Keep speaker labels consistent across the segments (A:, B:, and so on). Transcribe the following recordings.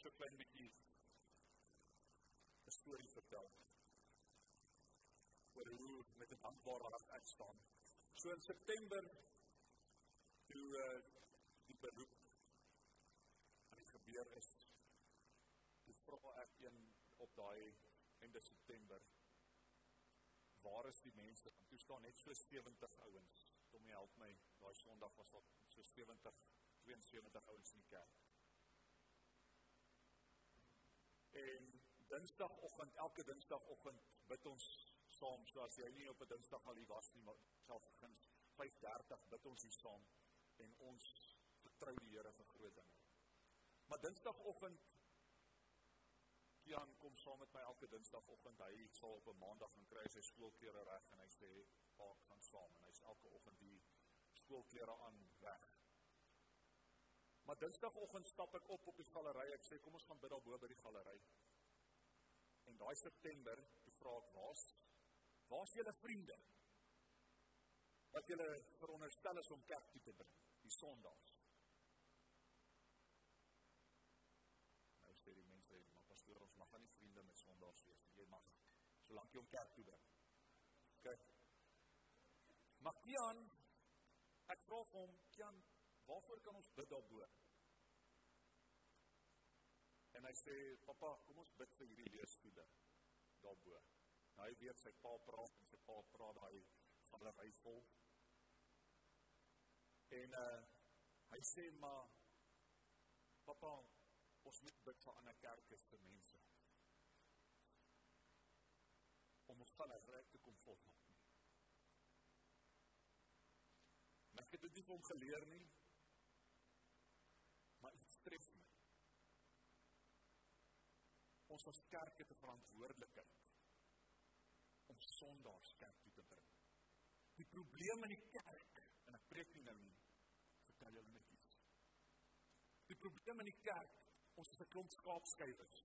A: so klein bietjie 'n storie vertel oor hoe met 'n dankbare hart ek staan. So in September, toe die beroep aan die gebeur is, toe vra ek op daai einde September, waar is die mense? En toe staan net so 70 ouens, Tommy help my, daai Sondag was daar so 72 ouens in die kerk. En Dinsdagoggend, elke Dinsdagoggend bid ons saam, so as jy nie op 'n Dinsdag al hier was nie, maar selfs begin 5:30 bid ons hier saam, en ons vertrou die Here vir groot dinge. Maar Dinsdagoggend, Kian kom saam met my elke Dinsdagoggend, hy sal op 'n Maandag gaan kry sy skoolklere reg, en hy sê, pa, ek gaan saam, en hy is elke oggend die skoolklere aan weg. Maar Dinsdagoggend stap ek op die galery, ek sê, kom ons gaan bid daar bo by die galery. En daai September, toe vra ek, waar's julle vriende? Wat julle veronderstel is om kerk toe te bring, die Sondags. Nou sê die mense, maar pastoor, ons mag nie vriende met Sondags wees, jy mag, solank jy om kerk toe bring. Okay. Maar Kian, ek vra vir hom, Kian, waarvoor kan ons bid daarbo? En hy sê, papa, kom ons bid vir hierdie leerstoele daarbo. Nou hy weet, sy pa praat, en sy pa praat daai galery vol. En hy sê, maar, papa, ons moet bid vir ander kerke vir mense. Om ons galery te kom volmaak nie. Maar ek het dit nie vir hom geleer nie, maar iets tref my. Ons as kerk het 'n verantwoordelikheid om Sondags kerk toe te bring. Die probleem in die kerk, en ek preek nie nou nie, vertel julle net iets. Die probleem in die kerk, ons is 'n klomp skaapskuiwers.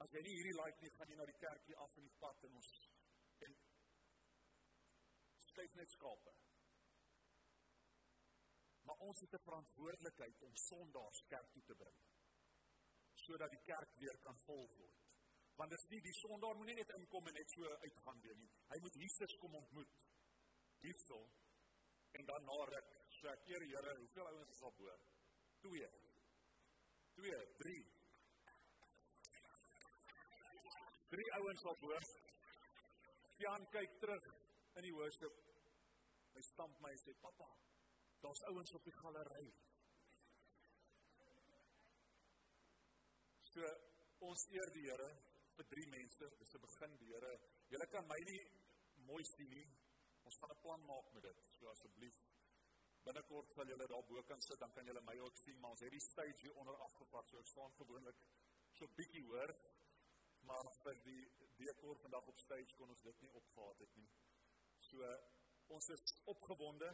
A: As jy nie hierdie like nie, gaan jy na die kerkie af in die pad en skuif net skape. Maar ons het 'n verantwoordelikheid om Sondags kerk toe te bring, sodat die kerk weer kan vol word. Want dis nie, die Sondag moet nie net inkom en net so uitgaan weer nie. Hy moet Jesus kom ontmoet. Hierso. En dan na ruk, so ek eer die Here, hoeveel ouens is daar bo? 2, 3. 3 ouens daar bo. Jan kyk terug in die worship. Hy stamp my en sê, papa, daar's ouens op die galery. So, ons eer die Here vir 3 mense, dis 'n begin die Here. Julle kan my nie mooi sien nie, ons gaan 'n plan maak met dit, so asseblief, binnekort sal julle daar bo kan sit, dan kan julle my ook sien, maar ons het die stage hier onder afgevat, so ek staan gewoonlik so bietjie hoor, maar vir die dekor vandag op stage kon ons dit nie opgehaat het nie. So, ons is opgewonde,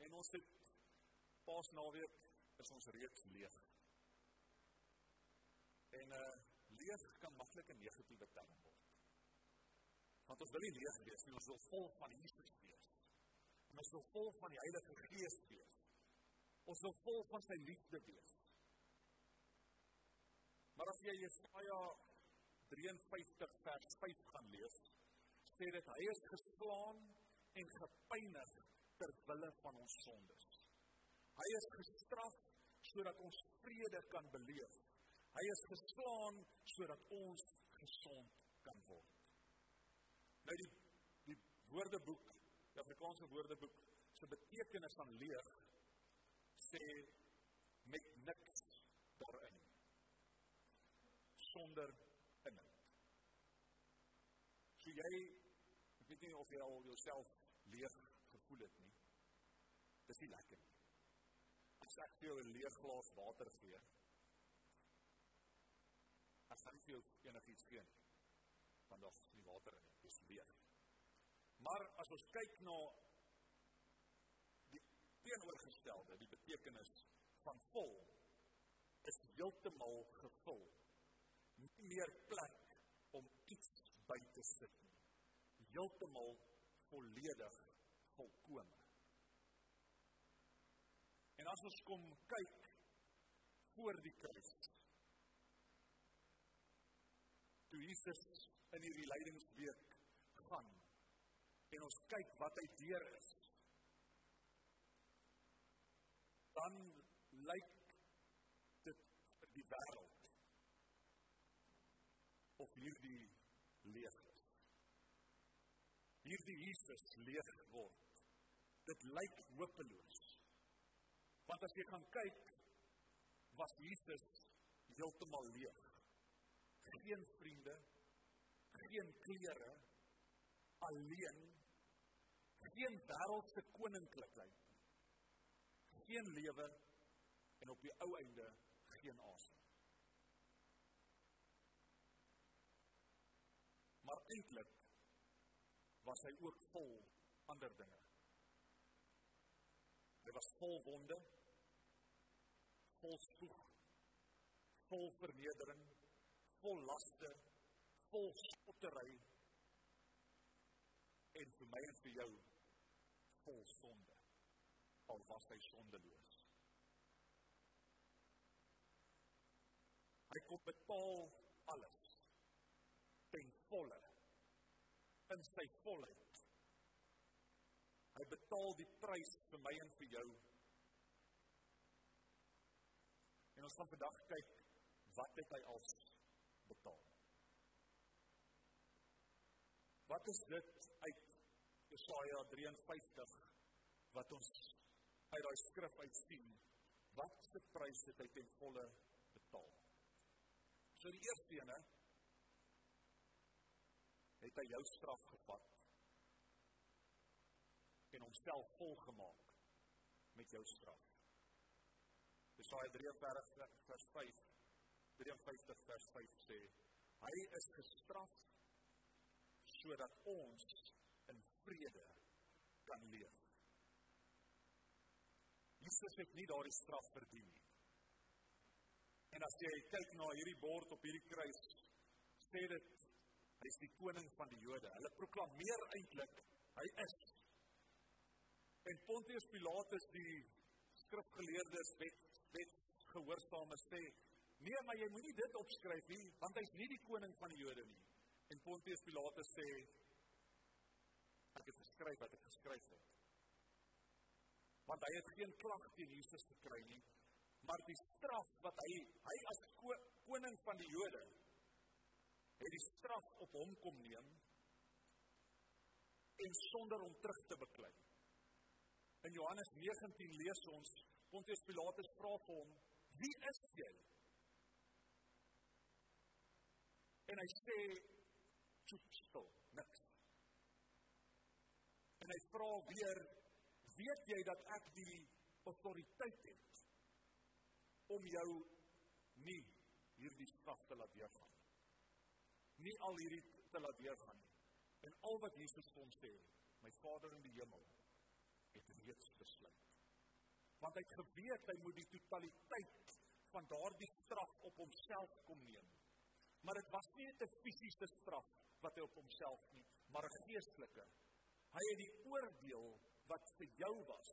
A: en ons het Paasnaweek is ons reeds leeg. En leeg kan maklik 'n negatiewe term word. Want ons wil nie leeg wees nie, ons wil vol van Jesus wees. En ons wil vol van die Heilige Gees wees. Ons wil vol van sy liefde wees. Maar as jy Jesaja 53 vers 5 gaan lees, sê dit, hy is geslaan en gepynig ter wille van ons sondes. Hy is gestraf sodat ons vrede kan beleef. Hy is geslaan sodat ons gesond kan word. Nou die woordeboek, die Afrikaanse woordeboek, se betekenis van leeg, sê met niks daarin. Sonder inhoud. So jy, ek weet nie of jy al jouself leeg gevoel het nie. Dis nie lekker nie. As ek vir jou 'n leeg glas water gee, as ek vir jou enigiets gee, want daar is nie water in nie, dis leeg. Maar as ons kyk na die teenoorgestelde, die betekenis van vol, is heeltemal gevul. Nie meer plek om iets by te sit nie. Heeltemal volledig volkome. En as ons kom kyk voor die kruis, toe Jesus in hierdie lydingsweek gaan, en ons kyk wat hy deur is, dan lyk dit vir die wêreld of hierdie leeg is. Hierdie Jesus leeg word. Dit lyk hopeloos. Want as jy gaan kyk, was Jesus heeltemal leeg. Geen vriende, geen klere, alleen, geen wêreldse koninklikheid, geen lewe en op die ou einde geen asem. Maar eintlik was hy ook vol ander dinge. Hy was vol wonde, vol spoeg, vol vernedering, vol laste, vol spottery en vir my en vir jou vol sonde, al was hy sondeloos. Hy kon betaal alles, ten volle, in sy volheid. Hy betaal die prys vir my en vir jou. En ons gaan vandag kyk, wat het hy als betaal? Wat is dit uit Jesaja 53, wat ons uit die skrif uit sien? Wat se prys het hy ten volle betaal? So die eerste ene, het hy jou straf gevat en homself volgemaak met jou straf. Jesaja 53 vers 5 sê, hy is gestraf sodat ons in vrede kan leef. Jesus het nie daardie straf verdien nie. En as jy kyk na hierdie bord op hierdie kruis, sê dit, hy is die koning van die Jode. Hulle proklameer eintlik, hy is. En Pontius Pilatus, die skrifgeleerdes, wetsgehoorsame sê, nee, maar jy moet nie dit opskryf nie, want hy is nie die koning van die Jode nie. En Pontius Pilatus sê, ek het geskryf wat ek geskryf het. Want hy het geen klag teen Jesus gekry nie, maar die straf wat hy as koning van die Jode, het die straf op hom kom neem, en sonder om terug te beklei. In Johannes 19 lees ons, Pontius Pilatus vra vir hom, wie is jy? En hy sê, stil, niks. En hy vra weer, weet jy dat ek die autoriteit het, om jou nie hierdie straf te laat deurgaan? Nie al hierdie te laat deurgaan nie. En al wat Jesus vir hom sê, my Vader in die hemel, het reeds besluit. Want hy het geweet, hy moet die totaliteit van daardie straf op homself kom neem. Maar dit was nie 'n fisiese straf wat hy op homself nie, maar 'n geestelike. Hy het die oordeel wat vir jou was,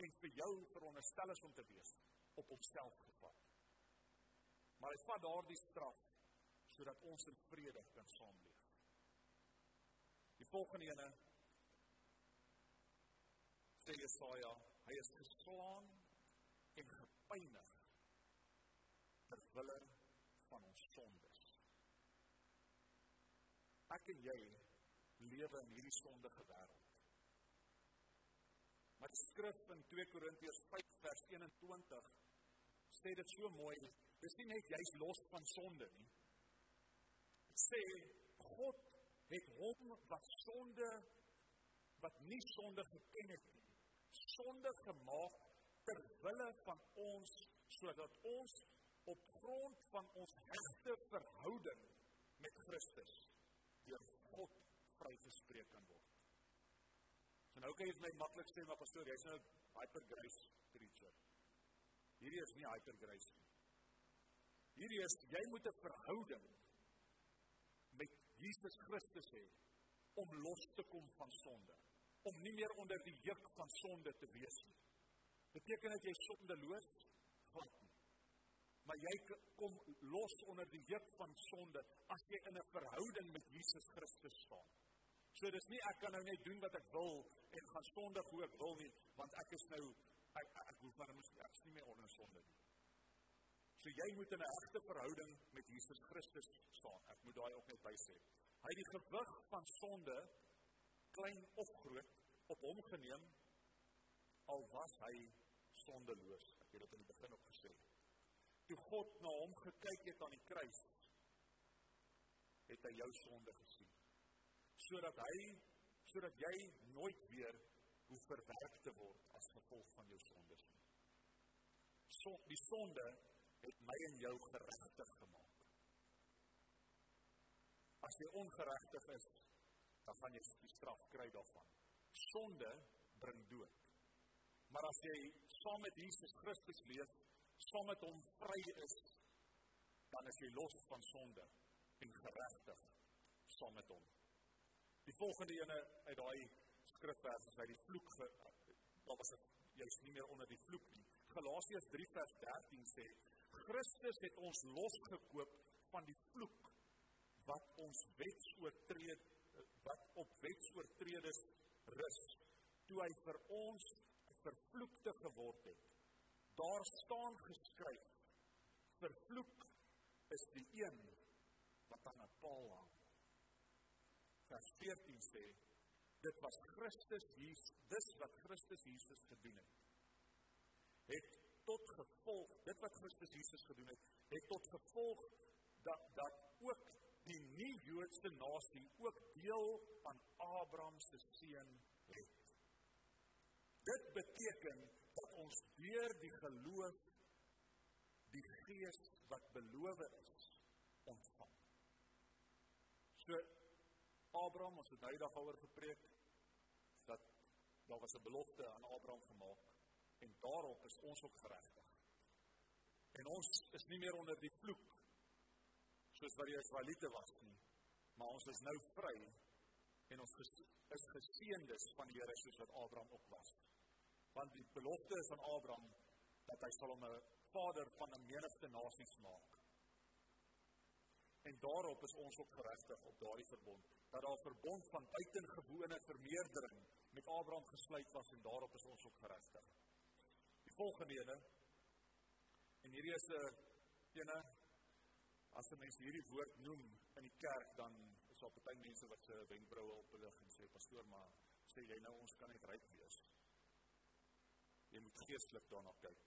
A: en vir jou veronderstel is om te wees, op homself gevat. Maar hy vat daardie straf, sodat ons in vrede kan saamleef. Die volgende ene, sê Jesaja, hy is geslaan en gepynig ter wille van ons sondes. Ek en jy lewe in hierdie sondige wêreld. Maar die skrif in 2 Korintiërs 5 vers 21 sê dit so mooi, dis nie net jy's los van sonde nie. Sê, God het hom wat nie sonde geken het nie, sonde gemaak ter wille van ons, sodat ons op grond van ons hegte verhouding met Christus deur God vrygespreek kan word. So nou kan jy vir my maklik sê, maar pastoor, jy is nou hypergrace preacher. Hierdie is nie hypergrace nie. Hierdie is, jy moet 'n verhouding met Jesus Christus hê, om los te kom van sonde, om nie meer onder die juk van sonde te wees nie. Beteken dat jy sondeloos glad nie. maar jy kom los onder die juk van sonde as jy in 'n verhouding met Jesus Christus staan. So dis nie ek kan nou net doen wat ek wil en gaan sondig hoe ek wil nie, want ek is nou ek hoef maar ek is nie meer onder sonde nie. So jy moet in 'n egte verhouding met Jesus Christus staan. Ek moet daai ook net bysê. Hy het die gewig van sonde, klein of groot, op hom geneem, al was hy sondeloos. Ek het dit in die begin ook gesê. Toe God na hom gekyk het aan die kruis, het hy jou sonde gesien. Sodat jy nooit weer hoef verwerk te word as gevolg van jou sondes nie. Die sonde het my en jou geregtig gemaak. As jy ongeregtig is, dan gaan jy die straf kry daarvan. Sonde bring dood. Maar as jy saam met Jesus Christus leef, saam met hom vry is, dan is jy los van sonde en geregtig saam met hom. Die volgende ene uit daai skrifvers is uit die vloek, daar was jy's nie meer onder die vloek nie. Galasiërs 3 vers 13 sê, Christus het ons losgekoop van die vloek wat op wetsoortredes rus, toe hy vir ons vervloekte geword het. Daar staan geskryf, vervloek is die een wat aan 'n paal hang. Vers 14 sê, dit wat Christus Jesus gedoen het. Dit wat Christus Jesus gedoen het, het tot gevolg dat ook die nie-Joodse nasie ook deel aan Abraham se seun het. Dit beteken dat ons deur die geloof die Gees wat belowe is, ontvang. So, Abraham, ons het nou dag oor gepreek, dat daar was 'n belofte aan Abraham gemaak, en daarop is ons ook geregtig. En ons is nie meer onder die vloek, soos wat die Israeliete was nie, maar ons is nou vry, en ons is geseëndes van die Here, soos wat Abraham ook was. Want die belofte is aan Abraham, dat hy sal hom 'n vader van 'n menigte nasies maak. En daarop is ons ook geregtig op daardie verbond, dat daar 'n verbond van buitengewone vermeerdering met Abraham gesluit was, en daarop is ons ook geregtig. Die volgende ene, en hierdie is 'n ene, as 'n mens hierdie woord noem in die kerk, dan is daar party mense wat se wenkbroue oplig en sê, pastoor, maar sê jy nou, ons kan net ryk wees. Jy moet geestelik daarna kyk.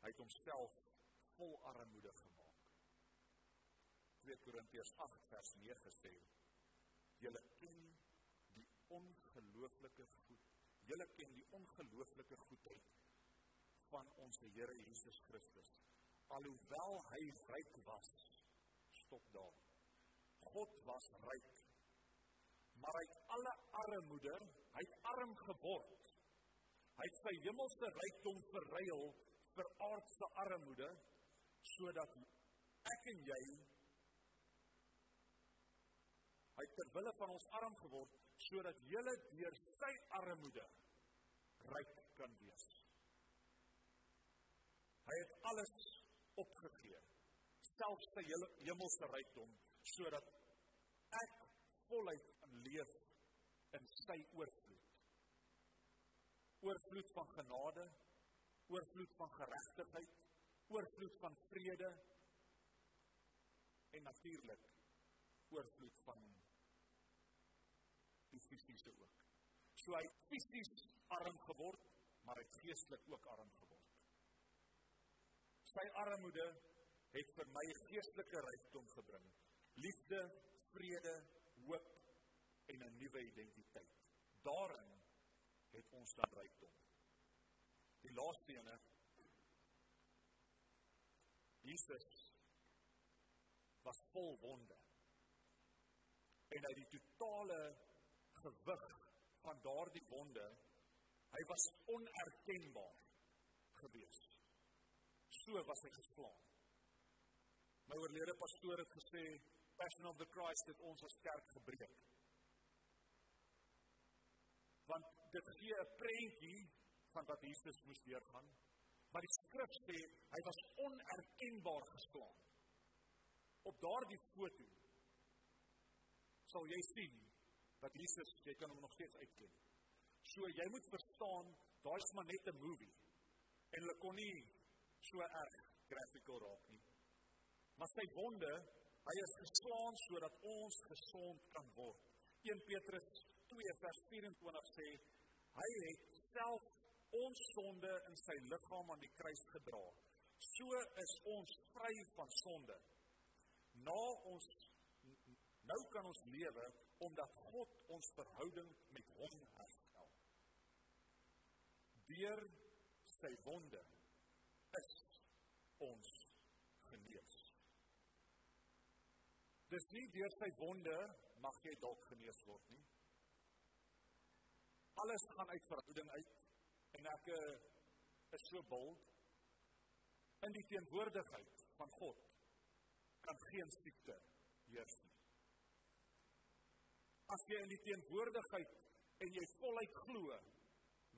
A: Hy het homself vol armoede gemaak. 2 Korintiërs 8 vers 9 sê, julle ken die ongelooflike goedheid van ons Here Jesus Christus. Alhoewel hy ryk was, stop daar. God was ryk, maar hy het alle armoede, hy het arm geword. Hy het sy hemelse rykdom verruil vir aardse armoede, sodat ek en jy, hy het terwille van ons arm geword, sodat julle deur sy armoede ryk kan wees. Hy het alles opgegee, selfs sy hemelse rykdom, sodat ek voluit kan leef in sy oorvloed. Oorvloed van genade, oorvloed van geregtigheid, oorvloed van vrede, en natuurlik oorvloed van die fisiese ook. So hy het fisies arm geword, maar hy het geestelik ook arm geword. Sy armoede het vir my geestelike rykdom gebring. Liefde, vrede, hoop en 'n nuwe identiteit. Daarin het ons dan rykdom. Die laaste ene, Jesus was vol wonde. En uit die totale gewig van daardie wonde, hy was onerkenbaar gewees. So was hy geslaan. My oorlede pastoor het gesê, Passion of the Christ het ons as kerk gebreek. Want dit gee 'n prentjie van wat Jesus moes deurgaan, Maar die skrif sê, hy was onerkenbaar geslaan. Op daardie foto sal jy sien dat Jesus, jy kan hom nog steeds uitken. So jy moet verstaan, daar is maar net 'n movie. En hulle kon nie so erg graphical raak nie. Maar sy wonde, hy is geslaan sodat ons gesond kan word. 1 Petrus 2 vers 24 sê, hy het self ons sonde in sy liggaam aan die kruis gedra. So is ons vry van sonde. Nou kan ons lewe, omdat God ons verhouding met hom herstel. Deur sy wonde is ons genees. Dis nie deur sy wonde mag jy dalk genees word nie. Alles gaan uit verhouding uit en ek is so bold. In die teenwoordigheid van God kan geen siekte heers nie. As jy in die teenwoordigheid en jy voluit glo,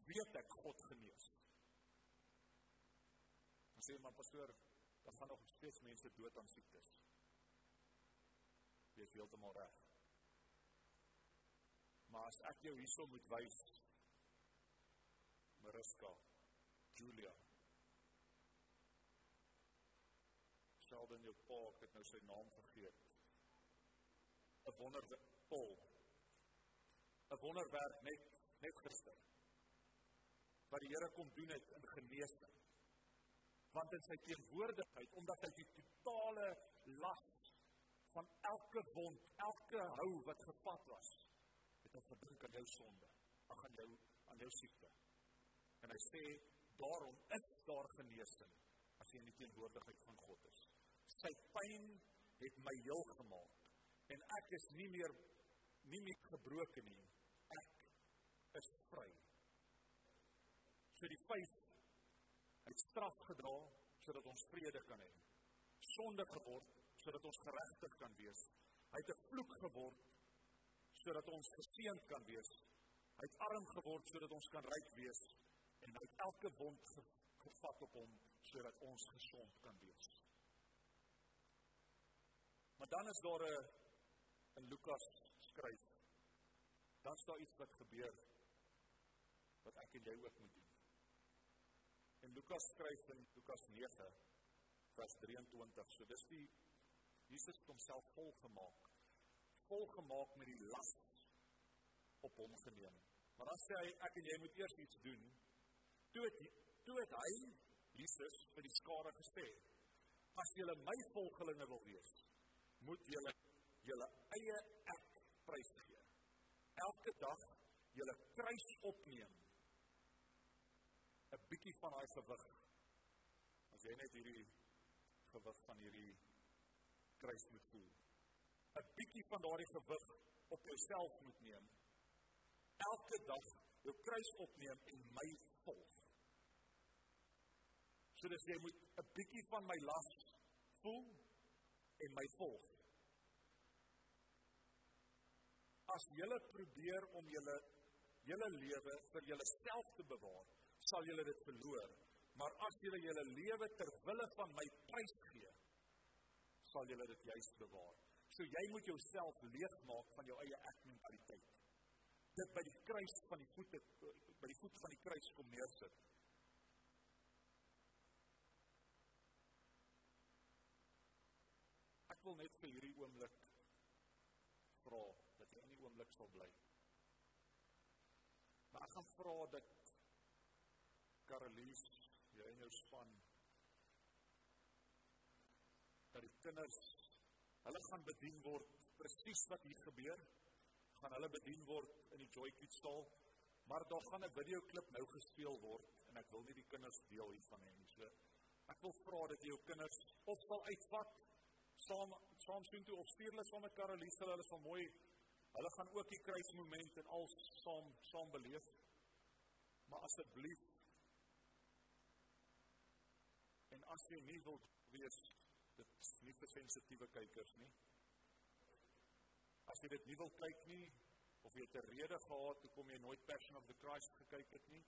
A: weet ek God genees. Dan sê maar pastoor, dan gaan nog steeds mense dood aan siektes. Jy is heeltemal reg. Maar as ek jou hierso moet wys, Mariska, Julia, Sheldon, jou pa, ek het nou sy naam vergeet. 'n wonderwerk, Paul. 'n wonderwerk net gister. Wat die Here kom doen het in genesing. Want in sy teenwoordigheid, omdat hy die totale las van elke wond, elke hou wat gevat was, het hy gedink aan jou sonde, aan jou siekte. En hy sê, daarom is daar genesing, as jy in die teenwoordigheid van God is. Sy pyn het my heel gemaak, en ek is nie meer gebroken nie, ek is vry. So die 5, hy het straf gedra, sodat ons vrede kan hê. Sonde geword, sodat ons geregtig kan wees. Hy het 'n vloek geword, sodat ons geseënd kan wees. Hy het arm geword, sodat ons kan ryk wees. En hy het elke wond gevat op hom, sodat ons gesond kan wees. Maar dan is daar in Lukas skryf, dan is daar iets wat gebeur, wat ek en jy ook moet doen. En Lukas skryf in Lukas 9, vers 23, so dis Jesus het homself volgemaak met die las op hom geneem. Maar dan sê hy, ek en jy moet eers iets doen. Toe het hy, Jesus, vir die skare gesê, as julle my volgelinge wil wees, moet julle eie ek prysgee. Elke dag julle kruis opneem, 'n bietjie van daai gewig. As jy net hierdie gewig van hierdie kruis moet voel, 'n bietjie van daardie gewig op jouself moet neem, elke dag jou kruis opneem en my volg. So dis jy moet 'n bietjie van my las voel en my volg. As julle probeer om julle lewe vir julleself te bewaar, sal julle dit verloor. Maar as julle lewe ter wille van my prys gee, sal julle dit juist bewaar. So jy moet jouself leegmaak van jou eie ek-mentaliteit. Dit by die kruis van die voet van die kruis kom neersit. Ek wil net vir hierdie oomblik vra dat jy in die oomblik sal bly. Maar ek gaan vra dat Karelies, jy en jou span, dat die kinders, hulle gaan bedien word, presies wat hier gebeur, gaan hulle bedien word in die Joy Kids saal, maar daar gaan 'n videoklip nou gespeel word, en ek wil nie die kinders deel hiervan hê nie. So, ek wil vra dat jy jou kinders of sal uitvat, saam sien toe, of stuur hulle saam met Karelies, hulle sal mooi, hulle gaan ook die kruismoment en al saam beleef, maar asseblief, en as jy nie wil wees, dit is nie vir sensitiewe kykers nie, as jy dit nie wil kyk nie, of jy het 'n rede gehad, hoekom jy nooit Passion of the Christ gekyk het nie,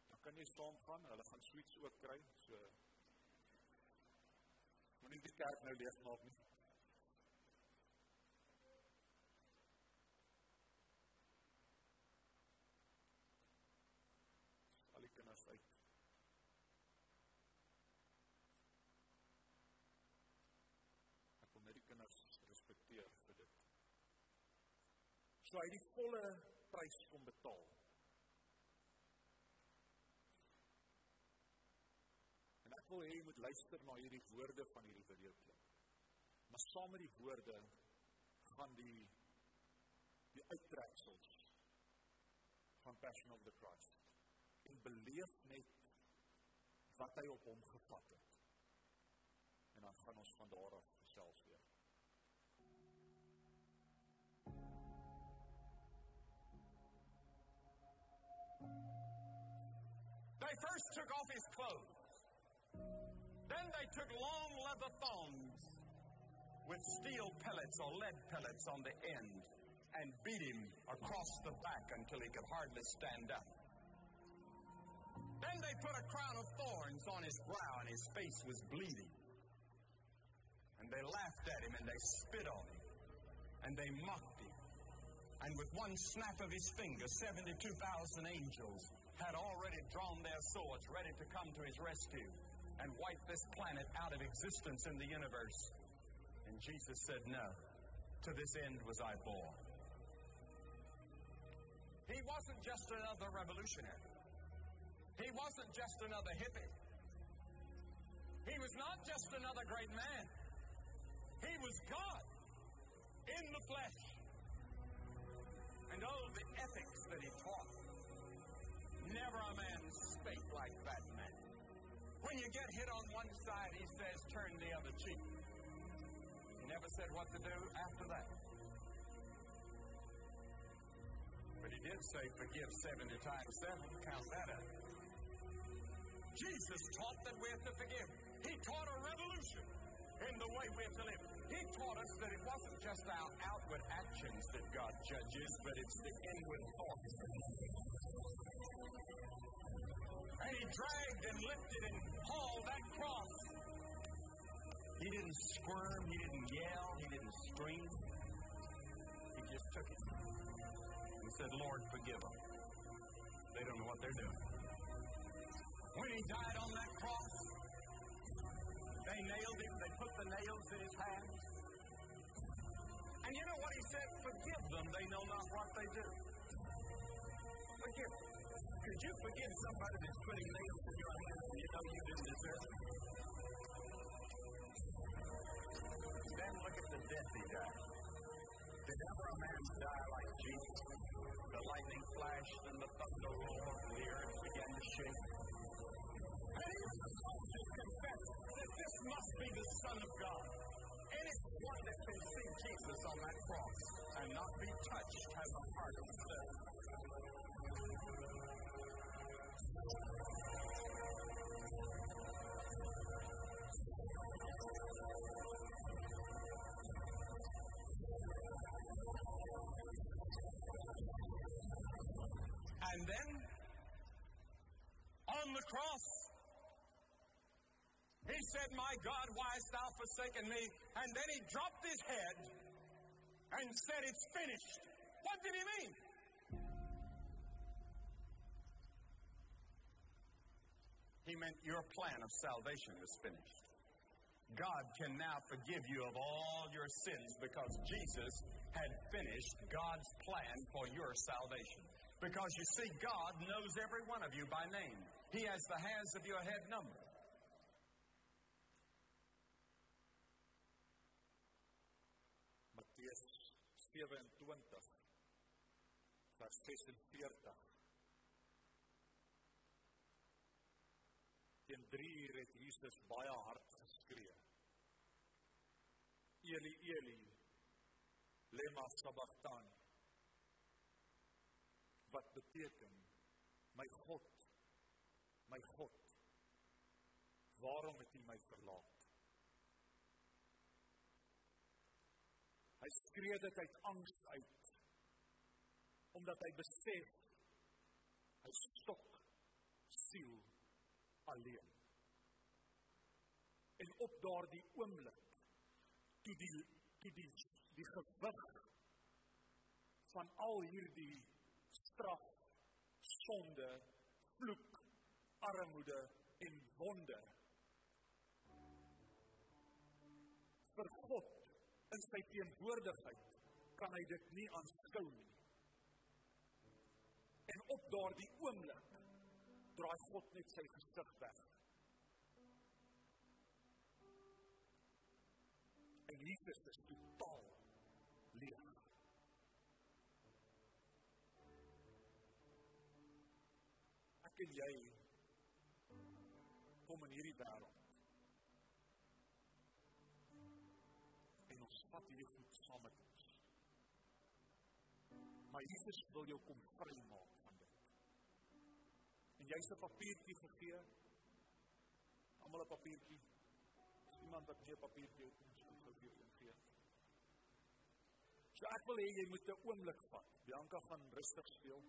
A: dan kan jy saamgaan, hulle gaan sweets ook kry, so moenie die kerk nou leeg maak nie. Al die kinders uit. Ek wil net die kinders respekteer vir dit. So hy die volle prys kom betaal. En ek wil hê jy moet luister na hierdie woorde van hierdie videoklip. Maar saam met die woorde gaan die uittreksels van Passion of the Christ. En beleef net wat hy op hom gevat het. En dan gaan ons van daar af gesels weer.
B: They first took off his clothes. Then they took long leather thongs with steel pellets or lead pellets on the end and beat him across the back until he could hardly stand up. Then they put a crown of thorns on his brow and his face was bleeding. And they laughed at him and they spit on him and they mocked him. And with one snap of his finger, 72,000 angels had already drawn their swords ready to come to his rescue and wipe this planet out of existence in the universe. And Jesus said, no, to this end was I born. He wasn't just another revolutionary. He wasn't just another hippie. He was not just another great man. He was God in the flesh. And oh, the ethics that he taught. Never a man spake like that man. When you get hit on one side, he says, turn the other cheek. He never said what to do after that. But he did say, forgive 70 times 7. Count that up. Jesus taught that we're to forgive. He taught a revolution in the way we're to live. He taught us that it wasn't just our outward actions that God judges, but it's the inward thoughts. And he dragged and lifted and hauled that cross. He didn't squirm, he didn't yell, he didn't scream. He just took it. He said, Lord, forgive them. They don't know what they're doing. When he died on that cross, they nailed him, they put the nails in his hands. And you know what he said? Forgive them, they know not what they do. Forgive them. Could you forgive somebody that's putting nails in your hands and you know you didn't deserve it? Then look at the death he died. Did ever a man die like Jesus? The lightning flashed and the thunder roared and the earth began to shake. And even the soldiers confessed that this must be the Son of God. Anyone that can see Jesus on that cross and not be touched has a heart of stone. And then, on the cross, he said, my God, why hast thou forsaken me? And then he dropped his head and said, it's finished. What did he mean? He meant your plan of salvation was finished. God can now forgive you of all your sins because Jesus had finished God's plan for your salvation. Because you see, God knows every one of you by name. He has the hairs of your head numbered.
A: Matteus 27, vers 46. Teen 3 uur het Jesus baie hard geskree. Eli, Eli, lema sabachthani. Wat beteken, my God, waarom het U my verlaat? Hy skree dit uit angs uit, omdat hy besef, hy stok siel alleen. En op daardie oomblik, toe die gewig van al hierdie straf, sonde, vloek, armoede en wonde, vir God in sy teenwoordigheid, kan hy dit nie aanskou nie. En op daardie oomblik, draai God net sy gesig weg. En Jesus is totaal leeg. Ek en jy kom in hierdie wêreld. En ons vat hierdie goed saam met ons. Maar Jesus wil jou kom vrymaak van dit. En jy is 'n papiertjie gegee. Almal 'n papiertjie. Is iemand wat nie 'n papiertjie het, miskien gou vir een gee. So ek wil hê jy moet 'n oomblik vat. Bianca gaan rustig speel.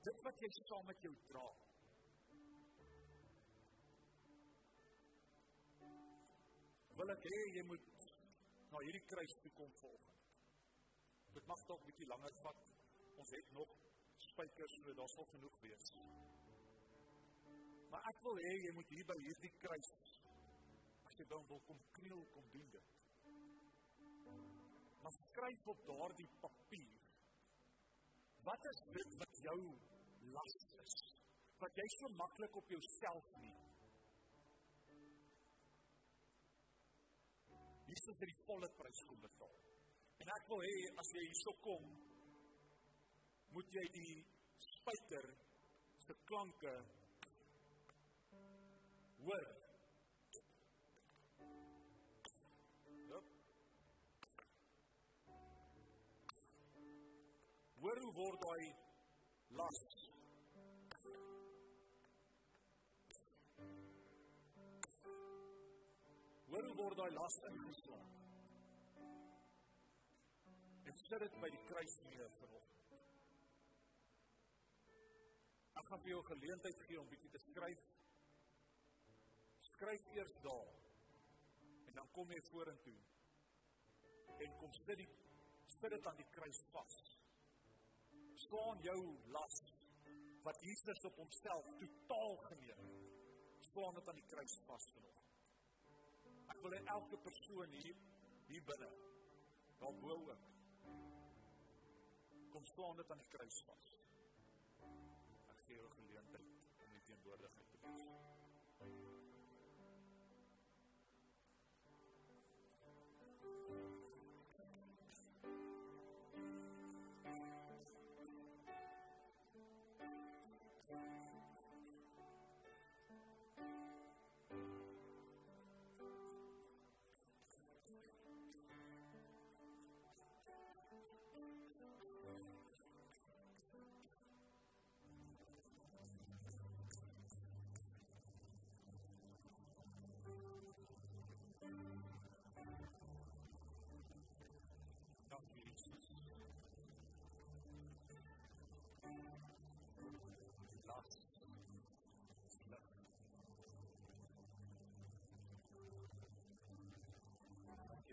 A: Dit wat jy saam met jou dra. Wil ek hê jy moet na hierdie kruis toe kom vanoggend. Dit mag dalk 'n bietjie langer vat. Ons het nog spykers, so daar sal genoeg wees. Maar ek wil hê jy moet hier by hierdie kruis, as jy dan wil kom kniel, kom doen dit. Maar skryf op daardie papier. Wat is dit wat jou las is? Wat jy so maklik op jouself neem? Jesus het die volle prys kom betaal. En ek wil hê, as jy hierso kom, moet jy die spyker se klanke hoor. Hoor hoe word daai las? Hoor hoe word daai las ingeslaan? En sit dit by die kruis neer vanoggend. Ek gaan vir jou 'n geleentheid gee om bietjie te skryf. Skryf eers daar. En dan kom jy vorentoe. En kom sit dit aan die kruis vas. Slaan jou las, wat Jesus op homself totaal geneem het. Slaan dit aan die kruis vas vanoggend. Ek wil hê elke persoon hier binne, daarbo ook, kom slaan dit aan die kruis vas. Ek gee jou geleentheid om die teenwoordigheid te wees.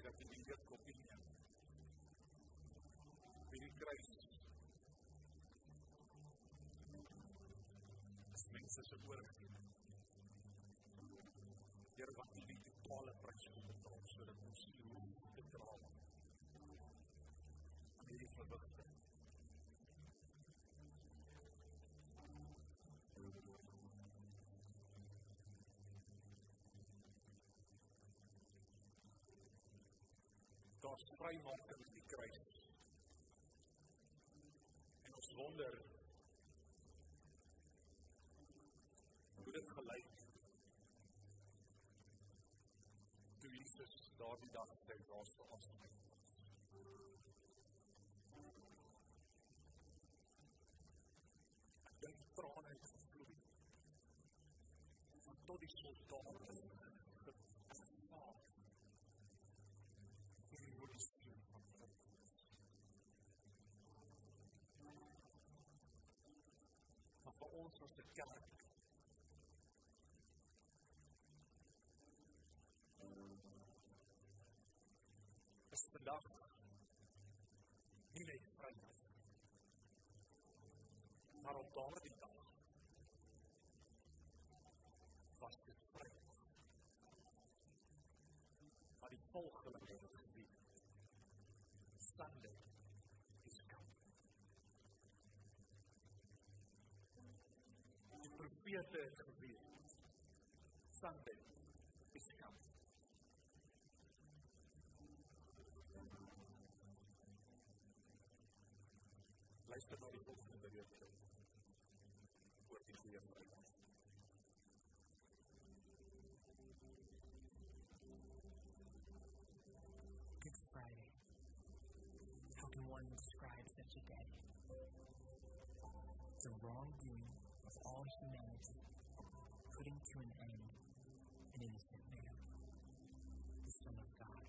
A: Dat in die kopie neem. By die kruis. As mense se oorgewing. Here, wat die totale prys moet betaal, sodat ons hier betaal. Aan hierdie verwigting. Daar's vrymaking in die kruis. En ons wonder hoe dit gelyk toe Jesus daardie dag sy laaste afskeid was. Ek dink die trane het gevloei. Van tot die soldate gevaar. Maar vir ons ons as 'n kerk is vandag nie net Vrydag, maar op daardie dag was dit Vrydag. Maar die volgelingen het geweet, Sunday is coming. Die profete het geweet, Sunday is coming. Luister na die volgende berichte oor die goeie Vrydag.
C: Good Friday. How can one describe such a day? The wrongdoing of all humanity, putting to an end an innocent man, the Son of God.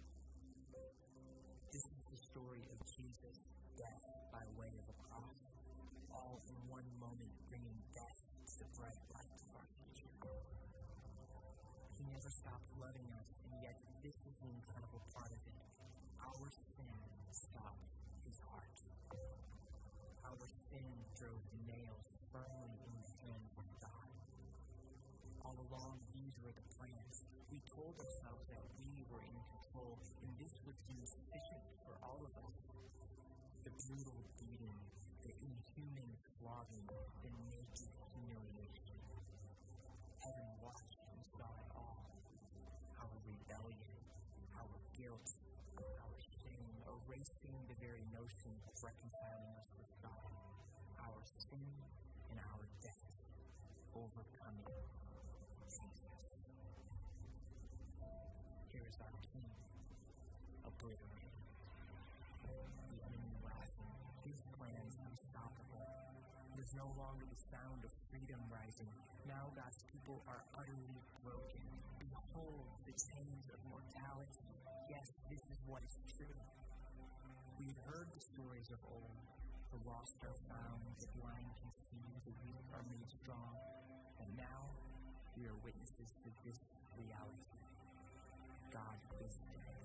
C: This is the story of Jesus' death by way of a cross, all in one moment bringing death to the bright light of our future. He never stopped loving us, and yet this is the incredible part of it. Our sin stopped his heart. Our sin drove the nails firmly in the hands of God. All along, these were the plans. We told ourselves that we were in control, and this was insufficient for all of us. The brutal beating, the inhuman flogging, the naked humiliation. Heaven watched and saw it all. Our rebellion, our guilt, our shame, erasing the very notion of reconciling us with God. Our sin and our debt, overcoming Jesus. Here is our King, obliterated. The enemy laughing, his plans unstoppable. There's no longer the sound of freedom rising. Now God's people are utterly broken. Behold the chains of mortality. Yes, this is what is true. We've heard the stories of old. The lost are found, the blind can see, the weak are made strong. And now we are witnesses to this reality. God is dead.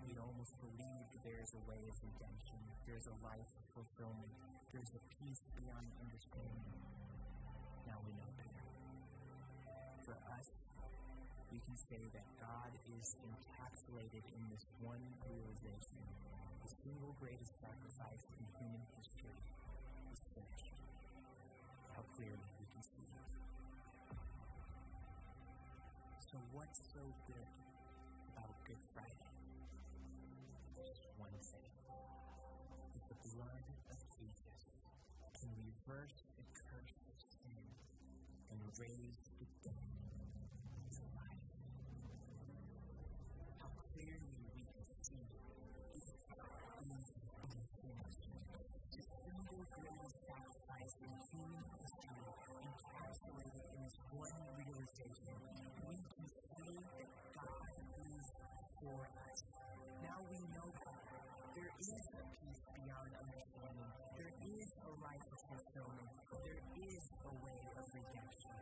C: We almost believed there is a way of redemption, there is a life of fulfillment, there is a peace beyond understanding. Now we know better. For us, we can say that God is encapsulated in this one realization. The single greatest sacrifice in human history is finished. How clearly we can see it. So what's so good about Good Friday? Just one thing. That the blood of Jesus can reverse the curse of sin and raise the dead to life. How clearly we can see it is finished. The single greatest sacrifice in human history encapsulated in this one realization. We can say that God is for us. Now we know that there is a peace beyond understanding. There is a life of fulfillment. There is a way of redemption.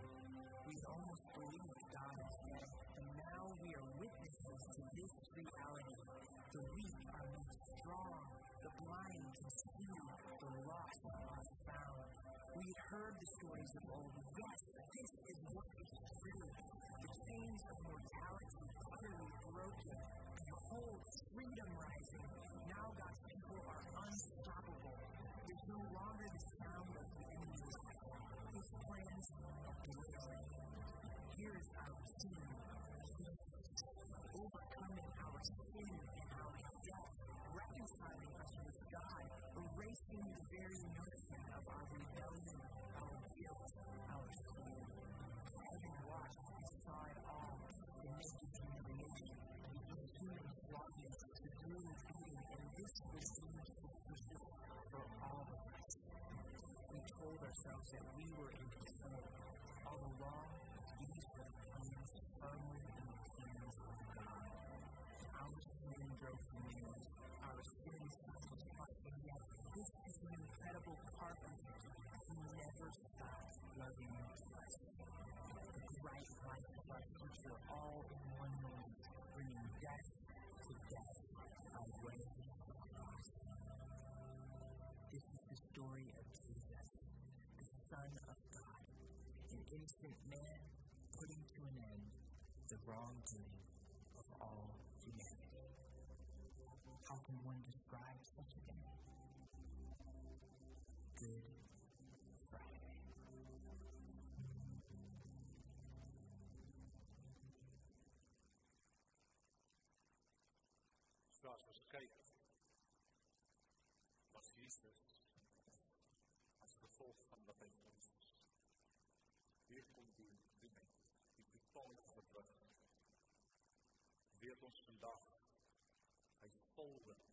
C: We almost believed God is dead, and now we are witnesses to this reality. The weak are made strong. The blind can see. The lost are found. We heard the stories of old. Yes, this is what is true. The chains of mortality utterly broken. Behold, freedom rising. Now God's people are unstoppable. There's no longer the sound of the enemy's laughter. His plans obliterated. Here is our King, Jesus, overcoming our sin and our debt, reconciling us with God, erasing the very notion of our rebellion, our guilt, our sin. Heaven watched and saw it all. The naked humiliation, the inhuman flogging, the brutal beating, and this was deemed sufficient for all of us. We told ourselves that we were in control. All along, these were the plans firmly in the hands of God. Our sin drove the nails. Our sin stopped his heart, and yet this is an incredible part of it. He never never stopped loving us. The great life of our future all in one moment, bringing death to death away from us. This is the story of Jesus, the Son of God, an innocent man putting to an end the wrongdoing of all humanity. How can one describe such a day? Good Friday.
A: So as ons kyk, was Jesus as gevolg van wat hy vir ons weer kon doen het, die totale gewig, weet ons vandag, hy is vol wink,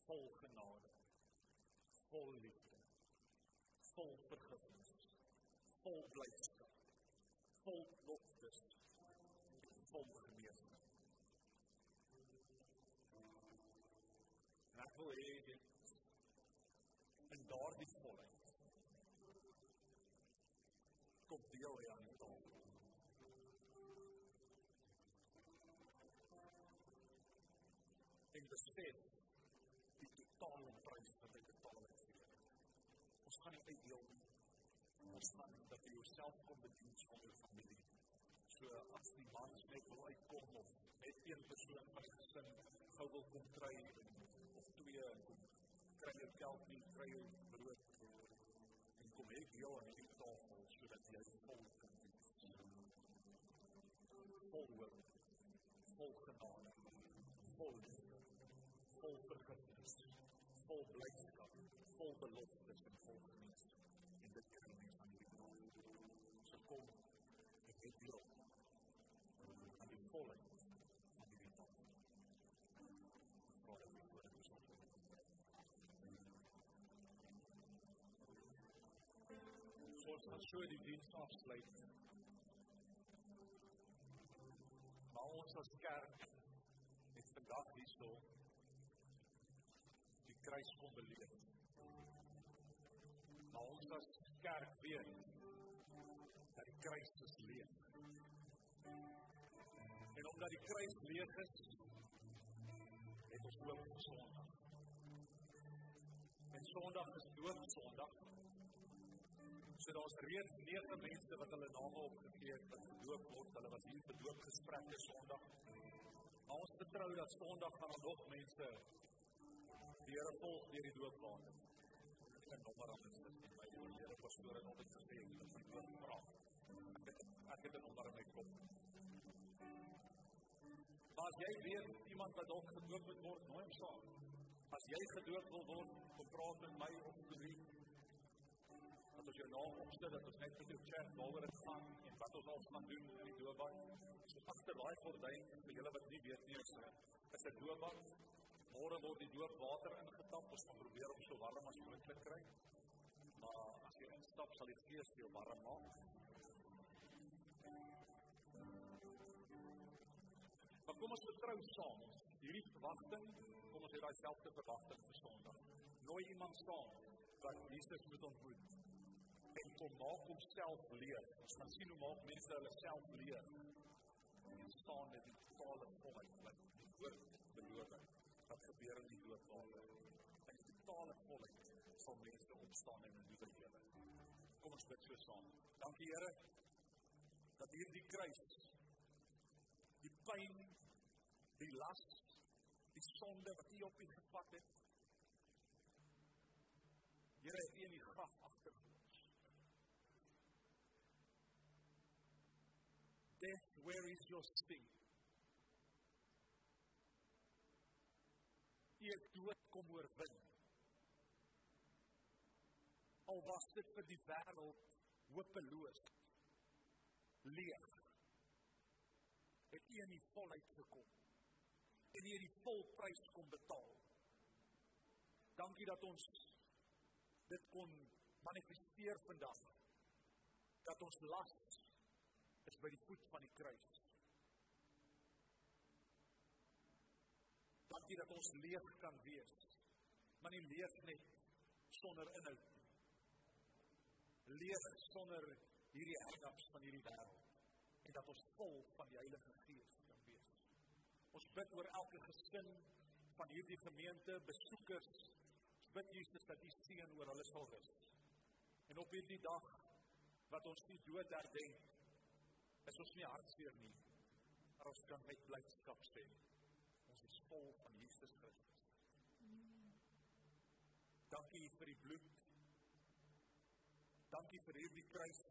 A: vol genade, vol liefde, vol vergifnis, vol blydskap, vol beloftes, vol genesing. En ek wil hê dit in daardie volheid kom deel hy aan die tafel. En besef die totale prys wat hy betaal het vir jou. Ons gaan nie uitdeel nie. Ons gaan dat jy jouself kom bedien sonder familie. So as die mans net wil uitkom of net een persoon van die gesin gou wil kom kry of twee en kom kry jou kelkie, kry jou brood en kom ek jou aan die tafel sodat jy vol kan wees. Vol hoop, vol genade, vol liefde, vol vergifnis, vol blydskap, vol beloftes en vol genesing. En dit kry mens aan die tafel. So kom ek het deel aan die volheid van die tafel. Vra dat jy voor die zonde so ons gaan so die dienst afsluit. Maar ons as kerk het vandag hierso die kruis kom beleef. Maar ons as kerk weet dat die kruis is leeg. En omdat die kruis leeg is, het ons hoop vir Sondag. En Sondag is doopsondag. So daar is reeds 9 mense wat hulle name opgegee het wat gedoop word. Hulle was hier vir doopgesprekke Sondag. Maar ons vertrou dat Sondag gaan er nog mense die Here volg deur die doopwater. Ek het 'n nommer aan dit in my oorlede pastoor en altyd gesê ek het my doop gepraat. Ek het 'n nommer in my kop. Maar as jy weet iemand wat dalk gedoop moet word, nooi hom saam. As jy gedoop wil word, kom praat met my of Louis. Dat ons jou naam opstel, dat ons net met jou chat waaroor dit gaan en wat ons al gaan doen in die doopbad. So agter daai gordyn, vir julle wat nie weet nie, is 'n doopbad. Môre word die doopwater ingetap, ons gaan probeer om so warm as moontlik kry. Maar as jy instap, sal die Gees jou warm maak. Maar kom ons vertrou saam. Hierdie verwagting, kom ons hê daai selfde verwagting vir Sondag. Nooi iemand saam wat Jesus moet ontmoet. En kom maak homself leeg. Ons gaan sien hoe maak mense hulle self leeg. En staan met die totale volheid wat die woord beloof. Wat gebeur in die doopwater. En die totale volheid sal mense opstaan in 'n nuwe lewe. Kom ons bid so saam. Dankie Here dat hierdie kruis die pyn, die las, die sonde wat U op U gevat het. Here het U in die graf agtergelos. Death, where is your sting? U het dood kom oorwin. Al was dit vir die wêreld hopeloos, leeg, het U in die volheid gekom. En U het die volprys kom betaal. Dankie dat ons dit kon manifesteer vandag. Dat ons las is by die voet van die kruis. Dankie dat ons leeg kan wees, maar nie leeg net sonder inhoud nie. leef sonder hierdie hang-ups van hierdie wêreld en dat ons vol van die Heilige Gees kan wees. Ons bid oor elke gesin van hierdie gemeente, besoekers. Ons bid Jesus dat U seën oor hulle sal rus. En op hierdie dag wat ons die dood herdenk, is ons nie hartseer nie, maar ons kan met blydskap sê, ons is vol van Jesus Christus. Dankie vir die bloed. Dankie vir hierdie kruis.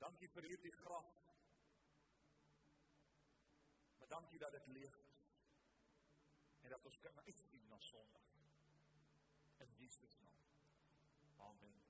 A: Dankie vir hierdie graf. Maar dankie dat dit leeg is. En dat ons kan uitsien na Sondag. In Jesus naam. Amen.